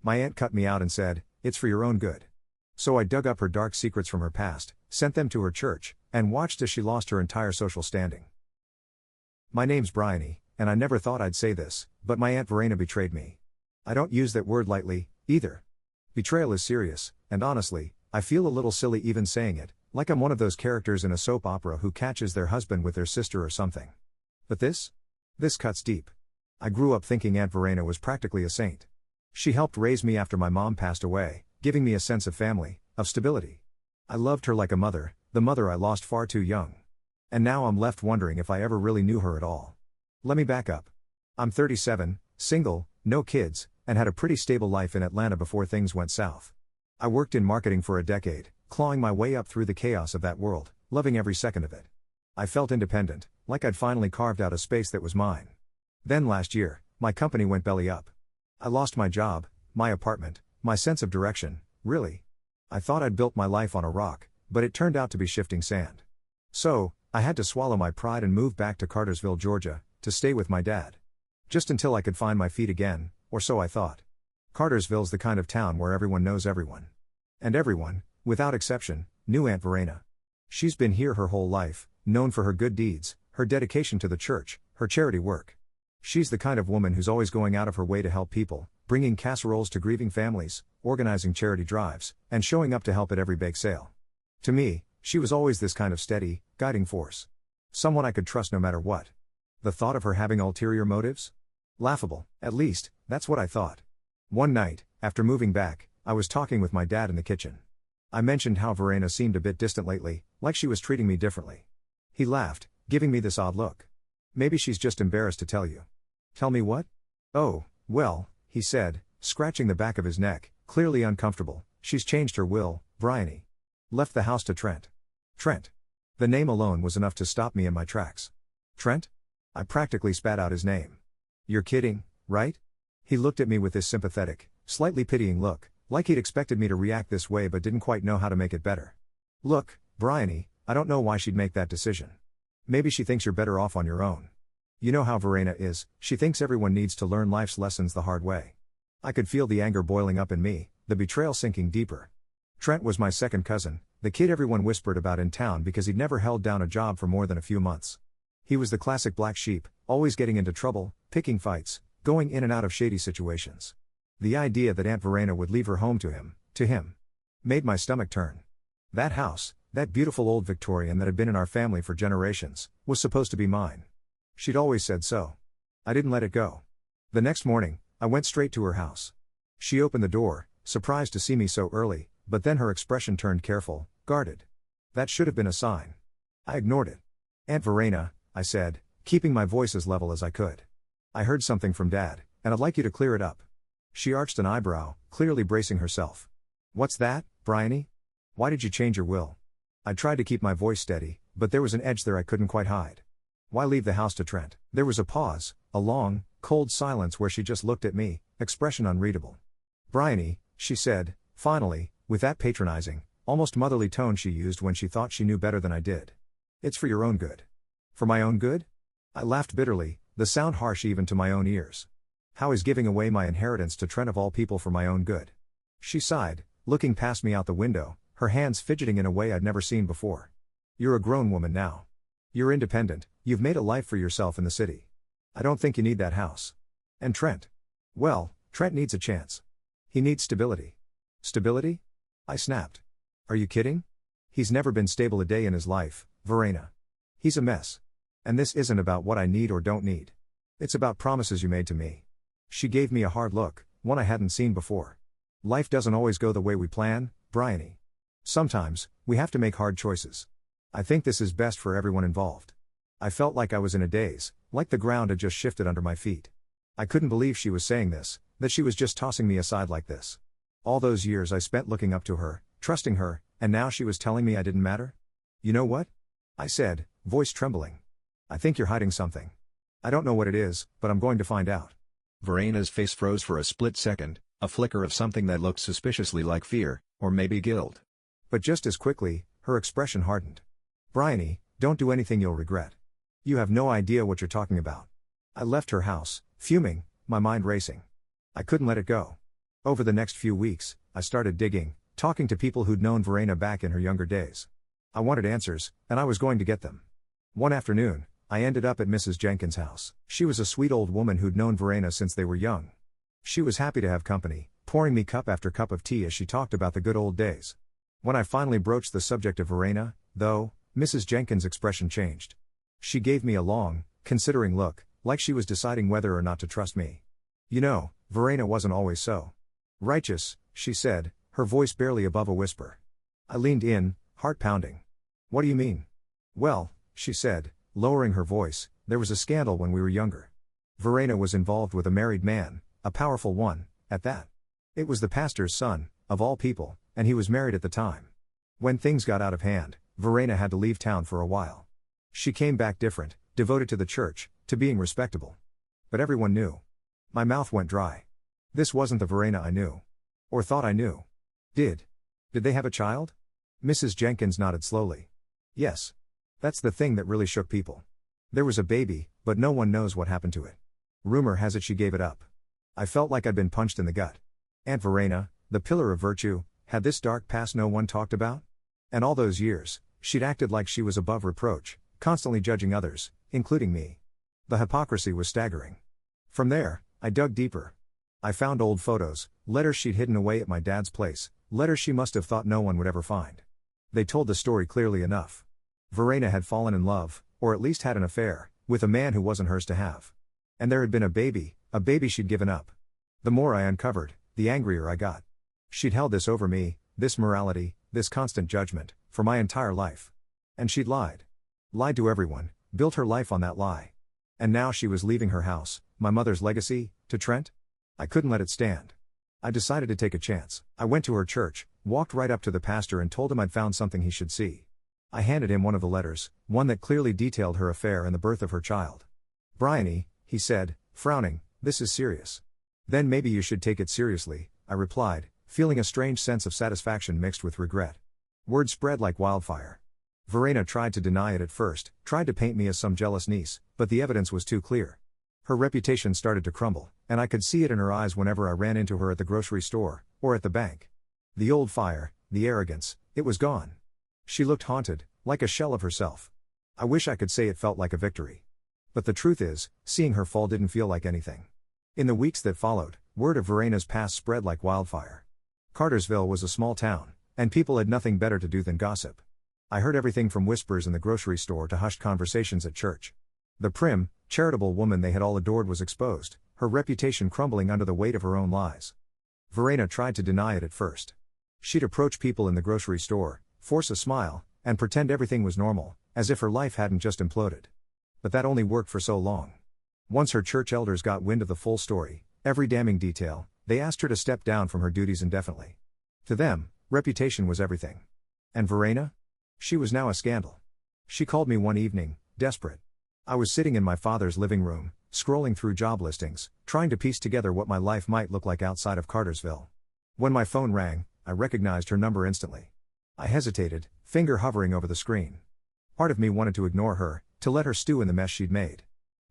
My aunt cut me out and said, "It's for your own good." So I dug up her dark secrets from her past, sent them to her church, and watched as she lost her entire social standing. My name's Bryony, and I never thought I'd say this, but my Aunt Verena betrayed me. I don't use that word lightly, either. Betrayal is serious, and honestly, I feel a little silly even saying it, like I'm one of those characters in a soap opera who catches their husband with their sister or something. But this cuts deep. I grew up thinking Aunt Verena was practically a saint. She helped raise me after my mom passed away, giving me a sense of family, of stability. I loved her like a mother, the mother I lost far too young. And now I'm left wondering if I ever really knew her at all. Let me back up. I'm 37, single, no kids, and had a pretty stable life in Atlanta before things went south. I worked in marketing for a decade, clawing my way up through the chaos of that world, loving every second of it. I felt independent, like I'd finally carved out a space that was mine. Then last year, my company went belly up. I lost my job, my apartment, my sense of direction, really. I thought I'd built my life on a rock, but it turned out to be shifting sand. So, I had to swallow my pride and move back to Cartersville, Georgia, to stay with my dad. Just until I could find my feet again, or so I thought. Cartersville's the kind of town where everyone knows everyone. And everyone, without exception, knew Aunt Verena. She's been here her whole life, known for her good deeds, her dedication to the church, her charity work. She's the kind of woman who's always going out of her way to help people, bringing casseroles to grieving families, organizing charity drives, and showing up to help at every bake sale. To me, she was always this kind of steady, guiding force. Someone I could trust no matter what. The thought of her having ulterior motives? Laughable, at least, that's what I thought. One night, after moving back, I was talking with my dad in the kitchen. I mentioned how Verena seemed a bit distant lately, like she was treating me differently. He laughed, giving me this odd look. "Maybe she's just embarrassed to tell you." "Tell me what?" "Oh, well," he said, scratching the back of his neck, clearly uncomfortable, "she's changed her will, Bryony. Left the house to Trent." Trent. The name alone was enough to stop me in my tracks. Trent? I practically spat out his name. "You're kidding, right?" He looked at me with this sympathetic, slightly pitying look, like he'd expected me to react this way but didn't quite know how to make it better. "Look, Bryony, I don't know why she'd make that decision. Maybe she thinks you're better off on your own. You know how Verena is, she thinks everyone needs to learn life's lessons the hard way." I could feel the anger boiling up in me, the betrayal sinking deeper. Trent was my second cousin, the kid everyone whispered about in town because he'd never held down a job for more than a few months. He was the classic black sheep, always getting into trouble, picking fights, going in and out of shady situations. The idea that Aunt Verena would leave her home to him, made my stomach turn. That house, that beautiful old Victorian that had been in our family for generations, was supposed to be mine. She'd always said so. I didn't let it go. The next morning, I went straight to her house. She opened the door, surprised to see me so early, but then her expression turned careful, guarded. That should have been a sign. I ignored it. "Aunt Verena," I said, keeping my voice as level as I could. "I heard something from Dad, and I'd like you to clear it up." She arched an eyebrow, clearly bracing herself. "What's that, Bryony? Why did you change your will?" I tried to keep my voice steady, but there was an edge there I couldn't quite hide. "Why leave the house to Trent?" There was a pause, a long, cold silence where she just looked at me, expression unreadable. "Bryony," she said, finally, with that patronizing, almost motherly tone she used when she thought she knew better than I did. "It's for your own good." "For my own good?" I laughed bitterly, the sound harsh even to my own ears. How is giving away my inheritance to Trent of all people for my own good? She sighed, looking past me out the window, her hands fidgeting in a way I'd never seen before. "You're a grown woman now. You're independent, you've made a life for yourself in the city. I don't think you need that house. And Trent? Well, Trent needs a chance. He needs stability." "Stability?" I snapped. "Are you kidding? He's never been stable a day in his life, Verena. He's a mess. And this isn't about what I need or don't need. It's about promises you made to me." She gave me a hard look, one I hadn't seen before. "Life doesn't always go the way we plan, Bryony. Sometimes, we have to make hard choices. I think this is best for everyone involved." I felt like I was in a daze, like the ground had just shifted under my feet. I couldn't believe she was saying this, that she was just tossing me aside like this. All those years I spent looking up to her, trusting her, and now she was telling me I didn't matter? "You know what?" I said, voice trembling. "I think you're hiding something. I don't know what it is, but I'm going to find out." Verena's face froze for a split second, a flicker of something that looked suspiciously like fear, or maybe guilt. But just as quickly, her expression hardened. "Bryony, don't do anything you'll regret. You have no idea what you're talking about." I left her house, fuming, my mind racing. I couldn't let it go. Over the next few weeks, I started digging, talking to people who'd known Verena back in her younger days. I wanted answers, and I was going to get them. One afternoon, I ended up at Mrs. Jenkins' house. She was a sweet old woman who'd known Verena since they were young. She was happy to have company, pouring me cup after cup of tea as she talked about the good old days. When I finally broached the subject of Verena, though, Mrs. Jenkins' expression changed. She gave me a long, considering look, like she was deciding whether or not to trust me. You know, Verena wasn't always so righteous, she said, her voice barely above a whisper. I leaned in, heart pounding. What do you mean? Well, she said, lowering her voice, there was a scandal when we were younger. Verena was involved with a married man, a powerful one, at that. It was the pastor's son, of all people, and he was married at the time. When things got out of hand, Verena had to leave town for a while. She came back different, devoted to the church, to being respectable. But everyone knew. My mouth went dry. This wasn't the Verena I knew. Or thought I knew. Did they have a child? Mrs. Jenkins nodded slowly. Yes. That's the thing that really shook people. There was a baby, but no one knows what happened to it. Rumor has it she gave it up. I felt like I'd been punched in the gut. Aunt Verena, the pillar of virtue, had this dark past no one talked about? And all those years, she'd acted like she was above reproach, constantly judging others, including me. The hypocrisy was staggering. From there, I dug deeper. I found old photos, letters she'd hidden away at my dad's place, letters she must have thought no one would ever find. They told the story clearly enough. Verena had fallen in love, or at least had an affair, with a man who wasn't hers to have. And there had been a baby she'd given up. The more I uncovered, the angrier I got. She'd held this over me, this morality, this constant judgment, for my entire life. And she'd lied. Lied to everyone, built her life on that lie. And now she was leaving her house, my mother's legacy, to Trent? I couldn't let it stand. I decided to take a chance. I went to her church, walked right up to the pastor and told him I'd found something he should see. I handed him one of the letters, one that clearly detailed her affair and the birth of her child. Bryony, he said, frowning, this is serious. Then maybe you should take it seriously, I replied, feeling a strange sense of satisfaction mixed with regret. Word spread like wildfire. Verena tried to deny it at first, tried to paint me as some jealous niece, but the evidence was too clear. Her reputation started to crumble, and I could see it in her eyes whenever I ran into her at the grocery store, or at the bank. The old fire, the arrogance, it was gone. She looked haunted, like a shell of herself. I wish I could say it felt like a victory. But the truth is, seeing her fall didn't feel like anything. In the weeks that followed, word of Verena's past spread like wildfire. Cartersville was a small town, and people had nothing better to do than gossip. I heard everything from whispers in the grocery store to hushed conversations at church. The prim, charitable woman they had all adored was exposed, her reputation crumbling under the weight of her own lies. Verena tried to deny it at first. She'd approach people in the grocery store, force a smile, and pretend everything was normal, as if her life hadn't just imploded. But that only worked for so long. Once her church elders got wind of the full story, every damning detail, they asked her to step down from her duties indefinitely. To them, reputation was everything. And Verena? She was now a scandal. She called me one evening, desperate. I was sitting in my father's living room, scrolling through job listings, trying to piece together what my life might look like outside of Cartersville. When my phone rang, I recognized her number instantly. I hesitated, finger hovering over the screen. Part of me wanted to ignore her, to let her stew in the mess she'd made.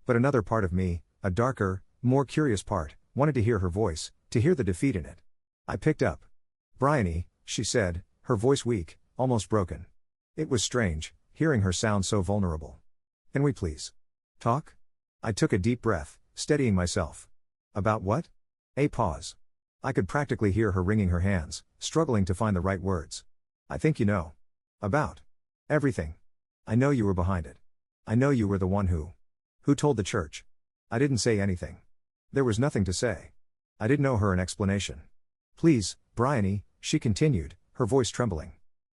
But another part of me, a darker, more curious part, wanted to hear her voice, to hear the defeat in it. I picked up. Bryony, she said, her voice weak, almost broken. It was strange, hearing her sound so vulnerable. Can we please talk? I took a deep breath, steadying myself. About what? A pause. I could practically hear her wringing her hands, struggling to find the right words. I think you know. About everything. I know you were behind it. I know you were the one who told the church. I didn't say anything. There was nothing to say. I didn't owe her an explanation. Please, Bryony, she continued, her voice trembling.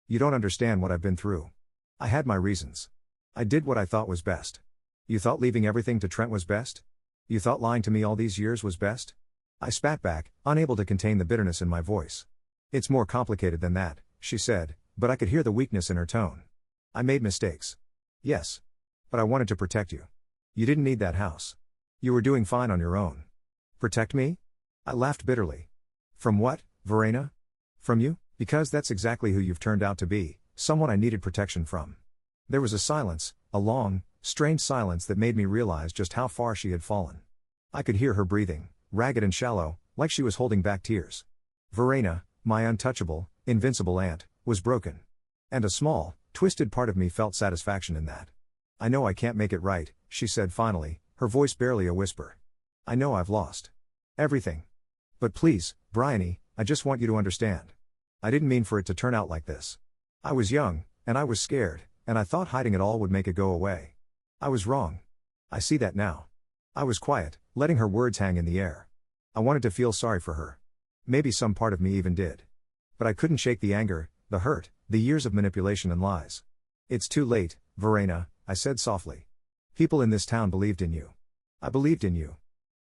You don't understand what I've been through. I had my reasons. I did what I thought was best. You thought leaving everything to Trent was best? You thought lying to me all these years was best? I spat back, unable to contain the bitterness in my voice. It's more complicated than that, she said, but I could hear the weakness in her tone. I made mistakes. Yes. But I wanted to protect you. You didn't need that house. You were doing fine on your own. Protect me? I laughed bitterly. From what, Verena? From you? Because that's exactly who you've turned out to be, someone I needed protection from. There was a silence, a long, strange silence that made me realize just how far she had fallen. I could hear her breathing, ragged and shallow, like she was holding back tears. Verena, my untouchable, invincible aunt, was broken. And a small, twisted part of me felt satisfaction in that. I know I can't make it right, she said finally, her voice barely a whisper. I know I've lost everything. But please, Bryony, I just want you to understand. I didn't mean for it to turn out like this. I was young, and I was scared, and I thought hiding it all would make it go away. I was wrong. I see that now. I was quiet, letting her words hang in the air. I wanted to feel sorry for her. Maybe some part of me even did. But I couldn't shake the anger, the hurt, the years of manipulation and lies. It's too late, Verena, I said softly. People in this town believed in you. I believed in you.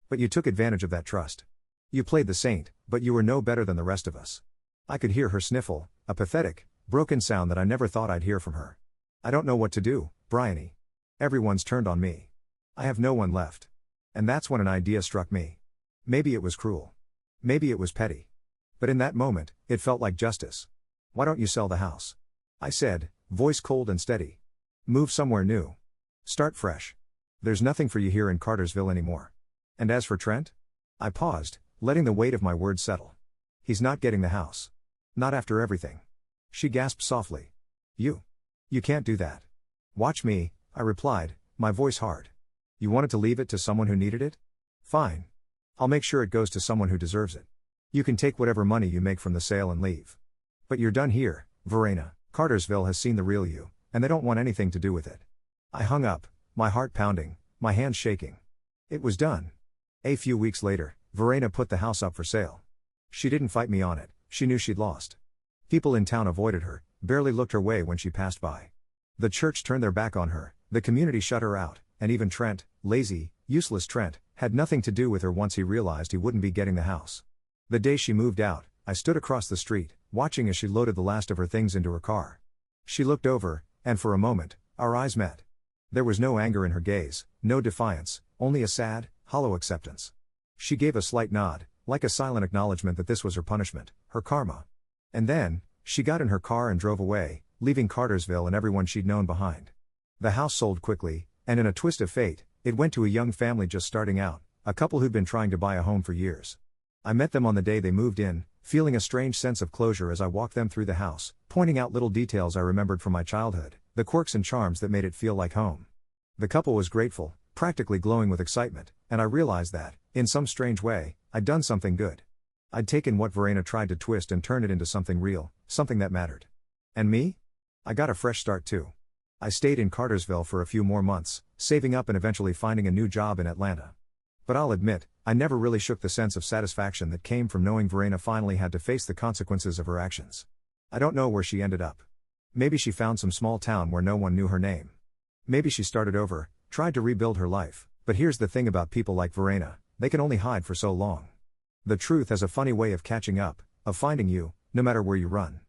But you took advantage of that trust. You played the saint, but you were no better than the rest of us. I could hear her sniffle, a pathetic, broken sound that I never thought I'd hear from her. I don't know what to do, Bryony. Everyone's turned on me. I have no one left. And that's when an idea struck me. Maybe it was cruel. Maybe it was petty. But in that moment, it felt like justice. Why don't you sell the house? I said, voice cold and steady. Move somewhere new. Start fresh. There's nothing for you here in Cartersville anymore. And as for Trent? I paused, letting the weight of my words settle. He's not getting the house. Not after everything. She gasped softly. You can't do that. Watch me, I replied, my voice hard. You wanted to leave it to someone who needed it? Fine. I'll make sure it goes to someone who deserves it. You can take whatever money you make from the sale and leave. But you're done here, Verena. Cartersville has seen the real you, and they don't want anything to do with it. I hung up, my heart pounding, my hands shaking. It was done. A few weeks later, Verena put the house up for sale. She didn't fight me on it, she knew she'd lost. People in town avoided her, barely looked her way when she passed by. The church turned their back on her, the community shut her out, and even Trent, lazy, useless Trent, had nothing to do with her once he realized he wouldn't be getting the house. The day she moved out, I stood across the street, watching as she loaded the last of her things into her car. She looked over, and for a moment, our eyes met. There was no anger in her gaze, no defiance, only a sad, hollow acceptance. She gave a slight nod, like a silent acknowledgement that this was her punishment, her karma. And then, she got in her car and drove away, leaving Cartersville and everyone she'd known behind. The house sold quickly, and in a twist of fate, it went to a young family just starting out, a couple who'd been trying to buy a home for years. I met them on the day they moved in, feeling a strange sense of closure as I walked them through the house, pointing out little details I remembered from my childhood, the quirks and charms that made it feel like home. The couple was grateful, practically glowing with excitement, and I realized that, in some strange way, I'd done something good. I'd taken what Verena tried to twist and turned it into something real, something that mattered. And me? I got a fresh start too. I stayed in Cartersville for a few more months, saving up and eventually finding a new job in Atlanta. But I'll admit, I never really shook the sense of satisfaction that came from knowing Verena finally had to face the consequences of her actions. I don't know where she ended up. Maybe she found some small town where no one knew her name. Maybe she started over, tried to rebuild her life, but here's the thing about people like Verena, they can only hide for so long. The truth has a funny way of catching up, of finding you, no matter where you run.